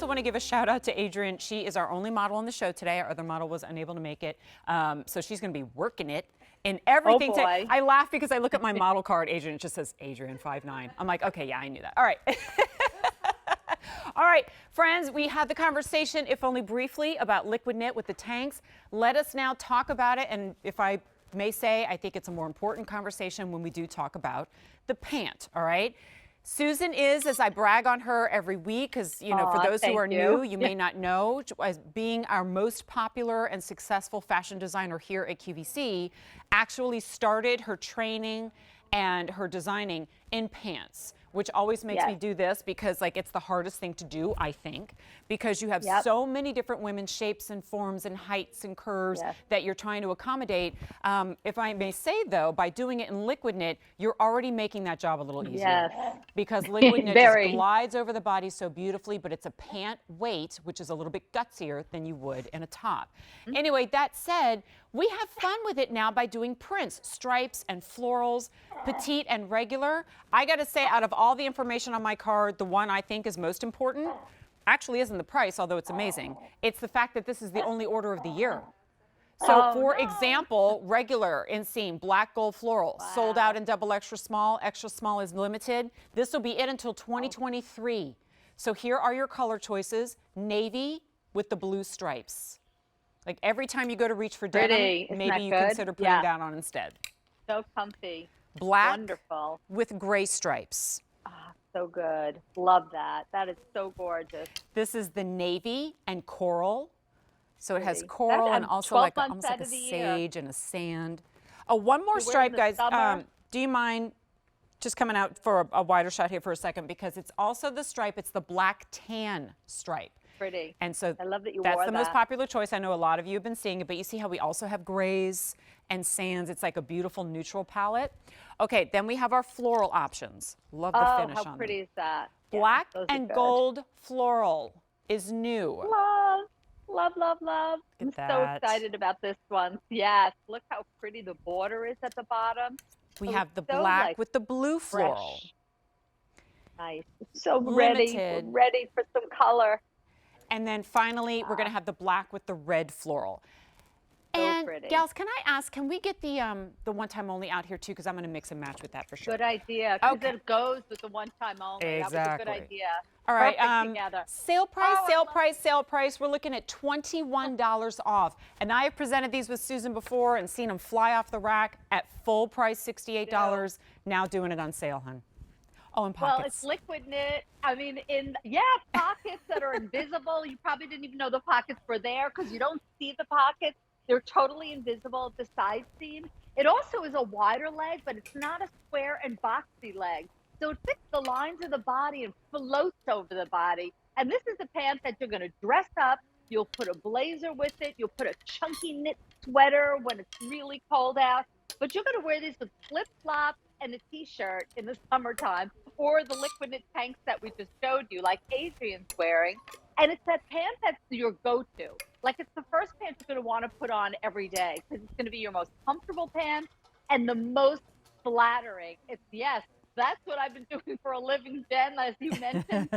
also want to give a shout out to Adrian. She is our only model on the show today. Our other model was unable to make it. So she's going to be working it in everything. Oh boy. I laugh because I look at my model card, Adrian, it just says Adrian 5'9". I'm like, okay, yeah, I knew that. All right. All right, friends, we had the conversation, if only briefly, about liquid knit with the tanks. Let us now talk about it. And if I may say, I think it's a more important conversation when we do talk about the pant, all right? Susan is, as I brag on her every week, because, you know, for those who are new, you may not know, as being our most popular and successful fashion designer here at QVC, actually started her training and her designing in pants, which always makes me do this because, like, it's the hardest thing to do, I think, because you have so many different women's shapes and forms and heights and curves that you're trying to accommodate. If I may say, though, by doing it in liquid knit, you're already making that job a little easier because liquid knit just glides over the body so beautifully, but it's a pant weight, which is a little bit gutsier than you would in a top. Anyway, that said, we have fun with it now by doing prints, stripes and florals, petite and regular. I got to say, out of all the information on my card, the one I think is most important actually isn't the price, although it's amazing. It's the fact that this is the only order of the year. So, for example, regular inseam, black gold floral, sold out in double extra small is limited. This will be it until 2023. So here are your color choices: navy with the blue stripes. Like every time you go to reach for denim, maybe you consider putting that on instead. So comfy. Black Wonderful. with gray stripes. Ah, so good. Love that. That is so gorgeous. This is the navy and coral. So it has coral and also like almost like a sage and a sand. Oh, one more stripe, guys. Do you mind just coming out for a wider shot here for a second? Because it's also the stripe. It's the black tan stripe. Pretty. And so I love that you that's wore the most popular choice. I know a lot of you have been seeing it, but you see how we also have grays and sands. It's like a beautiful neutral palette. Okay, then we have our floral options. Love the finish on them. How pretty is that? Black and gold floral is new. Love, love, love. I'm so excited about this one. Yes, look how pretty the border is at the bottom. We have the black with the blue floral. Nice. So ready for some color. And then finally, we're going to have the black with the red floral. And gals, can I ask, can we get the one time only out here too? Because I'm going to mix and match with that for sure. Good idea. Because it goes with the one time only. Exactly. That was a good idea. All right. Sale price, sale price, sale price. We're looking at $21 off. And I have presented these with Susan before and seen them fly off the rack at full price, $68. Now doing it on sale, hun. Oh, and pockets. Well, it's liquid knit. I mean, pockets that are invisible. You probably didn't even know the pockets were there because you don't see the pockets. They're totally invisible at the side seam. It also is a wider leg, but it's not a square and boxy leg. So it fits the lines of the body and floats over the body. And this is a pant that you're going to dress up. You'll put a blazer with it. You'll put a chunky knit sweater when it's really cold out. But you're going to wear these with flip-flops and a t-shirt in the summertime, or the liquid knit tanks that we just showed you, like Adrian's wearing. And it's that pant that's your go-to. Like, it's the first pant you're going to want to put on every day because it's going to be your most comfortable pant and the most flattering. That's what I've been doing for a living, Jen, as you mentioned.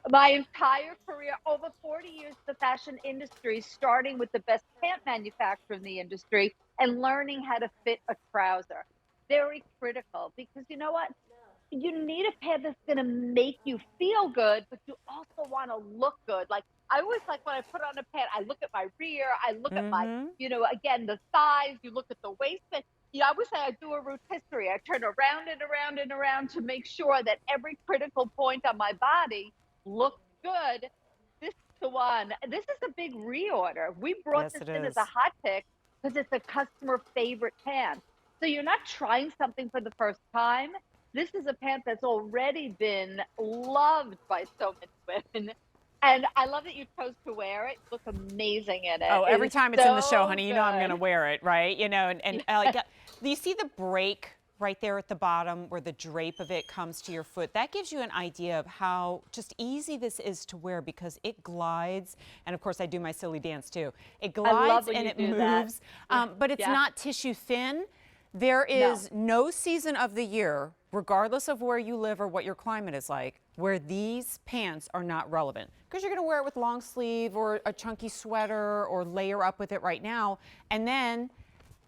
My entire career, over 40 years in the fashion industry, starting with the best pant manufacturer in the industry and learning how to fit a trouser. Very critical, because you know what? You need a pant that's going to make you feel good, but you also want to look good. Like, I always like when I put on a pant, I look at my rear, I look at my, again, the thighs, you look at the waistband. I always say I do a rotisserie. I turn around and around and around to make sure that every critical point on my body looks good. This is the one. This is a big reorder. We brought this in as a hot pick because it's a customer favorite pant. So you're not trying something for the first time. This is a pant that's already been loved by so many women. And I love that you chose to wear it. You look amazing in it. Oh, every time it's in the show, honey, you know I'm going to wear it, right? You know, and like, do you see the break right there at the bottom where the drape of it comes to your foot? That gives you an idea of how just easy this is to wear because it glides. And of course, I do my silly dance too. It glides and it moves, but it's not tissue thin. There is no season of the year, regardless of where you live or what your climate is like, where these pants are not relevant. Because you're going to wear it with long sleeve or a chunky sweater or layer up with it right now. And then,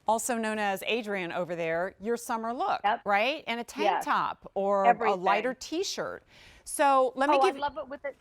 also known as Adrian over there, your summer look, right? And a tank top or a lighter t-shirt. So let me give I love it with a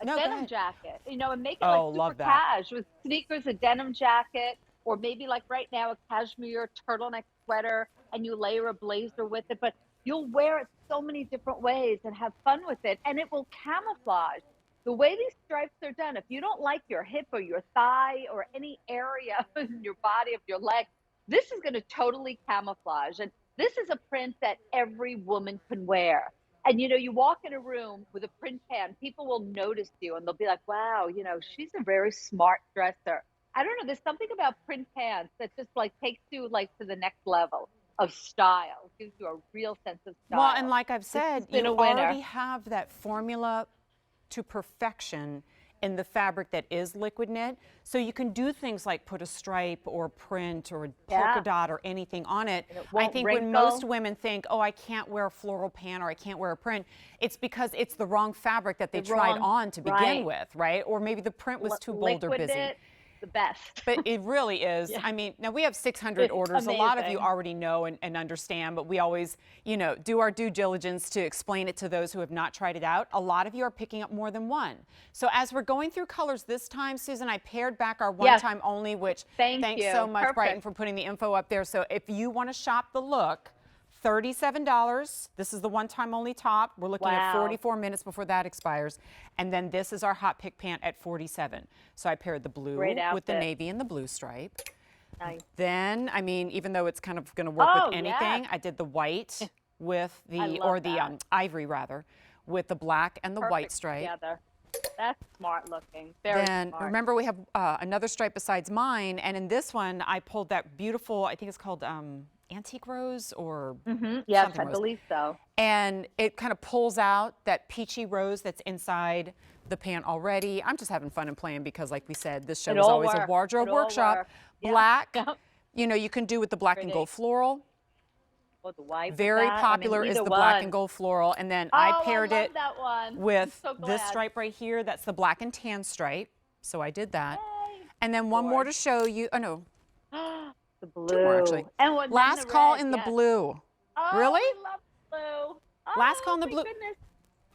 No, denim jacket, you know, and make it like super cash with sneakers, a denim jacket, or maybe like right now a cashmere turtleneck sweater, and you layer a blazer with it. But you'll wear it so many different ways and have fun with it, and it will camouflage. The way these stripes are done, if you don't like your hip or your thigh or any area in your body of your leg, this is going to totally camouflage. And this is a print that every woman can wear. And, you know, you walk in a room with a print pant, people will notice you and they'll be like, wow, you know, she's a very smart dresser. I don't know. There's something about print pants that just like takes you like to the next level of style. It gives you a real sense of style. Well, and like I've said, you already have that formula to perfection in the fabric that is liquid knit. So you can do things like put a stripe or print or a polka dot or anything on it. I think when most women think, oh, I can't wear a floral pant or I can't wear a print, it's because it's the wrong fabric that they tried on to begin with, right? Or maybe the print was too bold or busy. Knit, the best. But it really is. I mean, now we have 600 orders. Amazing. A lot of you already know and understand, but we always, you know, do our due diligence to explain it to those who have not tried it out. A lot of you are picking up more than one. So as we're going through colors this time, Susan, I pared back our one-time only, which thanks so much, Brighton, for putting the info up there. So if you want to shop the look, $37. This is the one-time only top. We're looking at 44 minutes before that expires. And then this is our hot pick pant at $47. So I paired the blue with the navy and the blue stripe. Nice. Then, I mean, even though it's kind of going to work with anything, I did the white with the, or the ivory rather, with the black and the white stripe. Together. That's smart looking. Very then smart. Remember we have another stripe besides mine, and in this one I pulled that beautiful, I think it's called antique rose or yes, I believe so. And it kind of pulls out that peachy rose that's inside the pant already. I'm just having fun and playing because, like we said, this show is always a wardrobe workshop. Black, you know, you can do with the black and gold floral. Oh, the white. Very popular is the black and gold floral. And then I paired it with this stripe right here. That's the black and tan stripe. So I did that. Yay. And then one more to show you. Oh, no. The blue. Two more, actually. And last call in the blue. Oh, really? I love blue. Oh, last call in the blue. Goodness.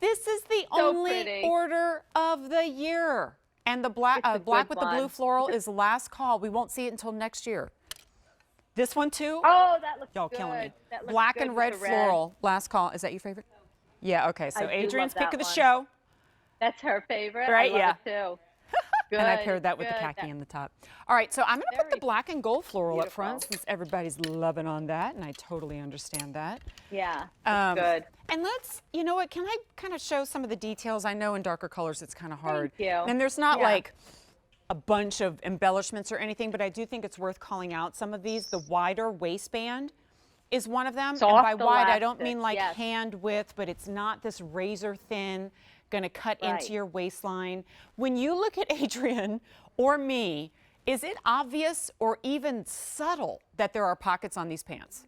This is the only order of the year. And the black with the blue floral is last call. We won't see it until next year. This one too? Oh, that looks Y'all good. killing me. That looks black good and red floral. Last call. Is that your favorite? Yeah, okay. So Adrian's pick of the show. That's her favorite. Right, I love it too. Good, and I paired that with the khaki in the top. All right, so I'm going to put the black and gold floral up front since everybody's loving on that, and I totally understand that. Yeah, good. And let's, you know what, can I kind of show some of the details? I know in darker colors it's kind of hard. Thank you. And there's not like a bunch of embellishments or anything, but I do think it's worth calling out some of these. The wider waistband is one of them. Soft and by wide, I don't elastic, mean like hand width, but it's not this razor thin, going to cut into your waistline. When you look at Adrian or me, is it obvious or even subtle that there are pockets on these pants?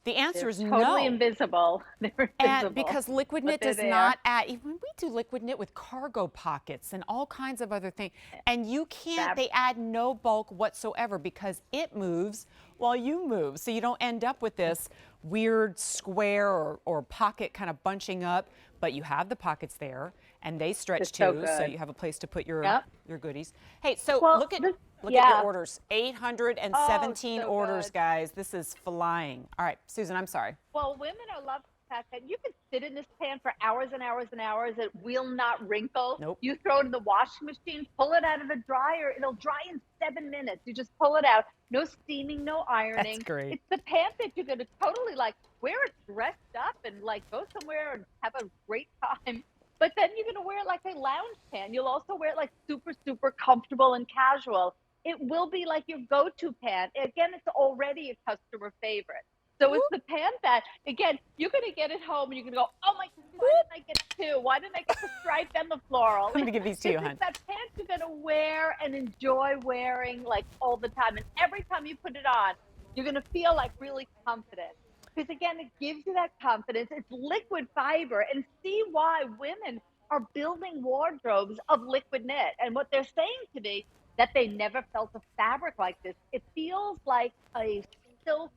The answer is no. Totally invisible. They're invisible. And because liquid knit does not add, even we do liquid knit with cargo pockets and all kinds of other things, and you can't, they add no bulk whatsoever because it moves while you move. So you don't end up with this weird square or pocket kind of bunching up, but you have the pockets there and they stretch too, so you have a place to put your goodies. Hey, so look at your orders. 817 orders, guys. This is flying. All right, Susan, I'm sorry. Well, women are loving the fact that you can sit in this pan for hours and hours and hours. It will not wrinkle. Nope. You throw it in the washing machine, pull it out of the dryer. It'll dry in 7 minutes. You just pull it out. No steaming, no ironing. That's great. It's the pant that you're going to totally like wear it dressed up and like go somewhere and have a great time. But then you're going to wear it like a lounge pant. You'll also wear it like super, super comfortable and casual. It will be like your go-to pant. Again, it's already a customer favorite. So it's the pant that, again, you're going to get it home and you're going to go, oh my God, why didn't I get two? Why didn't I get the stripe and the floral? I'm going to give these to you, hon. It's that pant you're going to wear and enjoy wearing like all the time. And every time you put it on, You're going to feel like really confident. Because again, it gives you that confidence. It's liquid fiber, and see why women are building wardrobes of liquid knit. And what they're saying to me, that they never felt a fabric like this. It feels like a silk,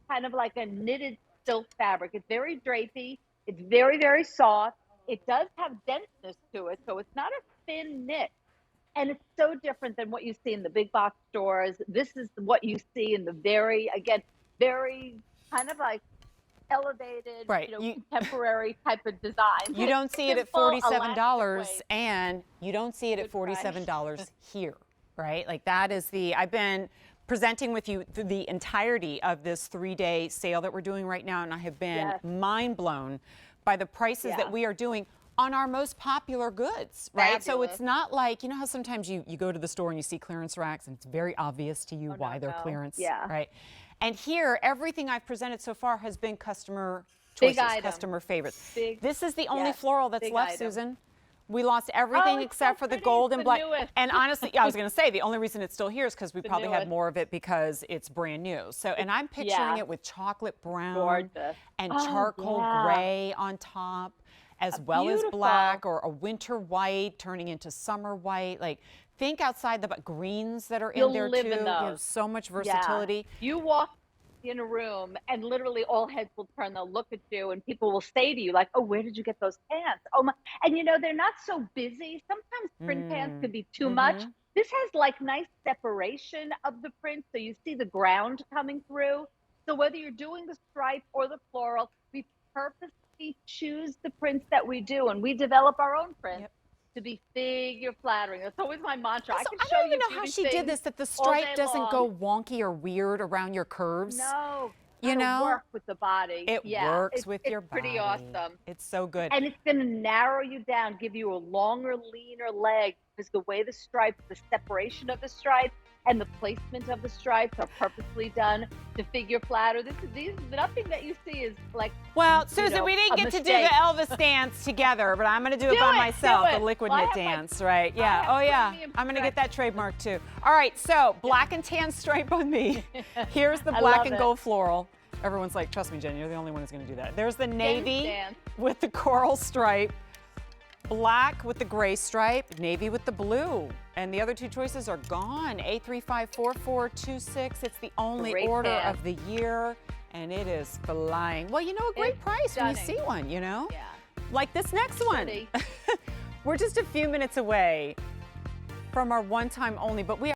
kind of like a knitted silk fabric. It's very drapey. It's very, very soft. It does have denseness to it, so it's not a thin knit. And it's so different than what you see in the big box stores. This is what you see in the very, again, very kind of like elevated, Right. contemporary type of design. You don't see it at Simple, $47, elastic waist. and you don't see it at Good price. $47 here, right? Like that is I've been presenting with you through the entirety of this 3-day sale that we're doing right now, and I have been Yes. mind blown by the prices that Yeah. we are doing on our most popular goods, right? So Fabulous. it's not like, you know how sometimes you go to the store and you see clearance racks and it's very obvious to you why they're no. clearance, Yeah. right? And here, everything I've presented so far has been customer Big choices, item. customer favorites. Big- This is the only yes, floral that's big left, item. Susan. We lost everything it's except so for the pretty. gold It's and the black. newest. And honestly, I was going to say the only reason it's still here is because we probably had newest. more of it because it's brand new. So, and I'm picturing Yeah. it with chocolate brown Gorgeous. and Oh, charcoal yeah. gray on top, as well as Beautiful. black, or a winter white turning into summer white. Like, think outside the greens that are in You'll there live too. in You have those. so much Yeah. versatility. You walk in a room and literally all heads will turn, they'll look at you, and people will say to you like, oh, where did you get those pants? Oh my. And they're not so busy. Sometimes print pants can be too much. This has like nice separation of the print, so you see the ground coming through. So whether you're doing the stripe or the floral, we purposely choose the prints that we do, and we develop our own prints. Yep. To be figure flattering. That's always my mantra. Also, I can I show don't you even know how beauty she did things this, that the all day stripe doesn't long. go wonky or weird around your curves. No, You gotta know? work with the body. It Yeah, works with your It's body. pretty awesome, It's so good. and it's going to narrow you down, give you a longer, leaner leg, because the way the stripes, the separation of the stripes, and the placement of the stripes are purposely done to figure flatter. Nothing that you see is like. Well, Susan, we didn't a get to do mistake. the Elvis dance together, but I'm going to do it Do by it, myself, do the it. liquid Well, I knit have my- dance, right? Yeah. have Oh, yeah. premium I'm going to get stripe. that trademark too. All right. So, black and tan stripe on me. Here's the I black love and it. gold floral. Everyone's like, trust me, Jen, you're the only one who's going to do that. There's the navy dance. with the coral stripe, black with the gray stripe, navy with the blue. And the other two choices are gone. A354426. It's the only Great order pants. of the year, and it is flying. Well, a great It's price when you stunning. see one, Yeah. Like this next one. Pretty. We're just a few minutes away from our one-time only, but we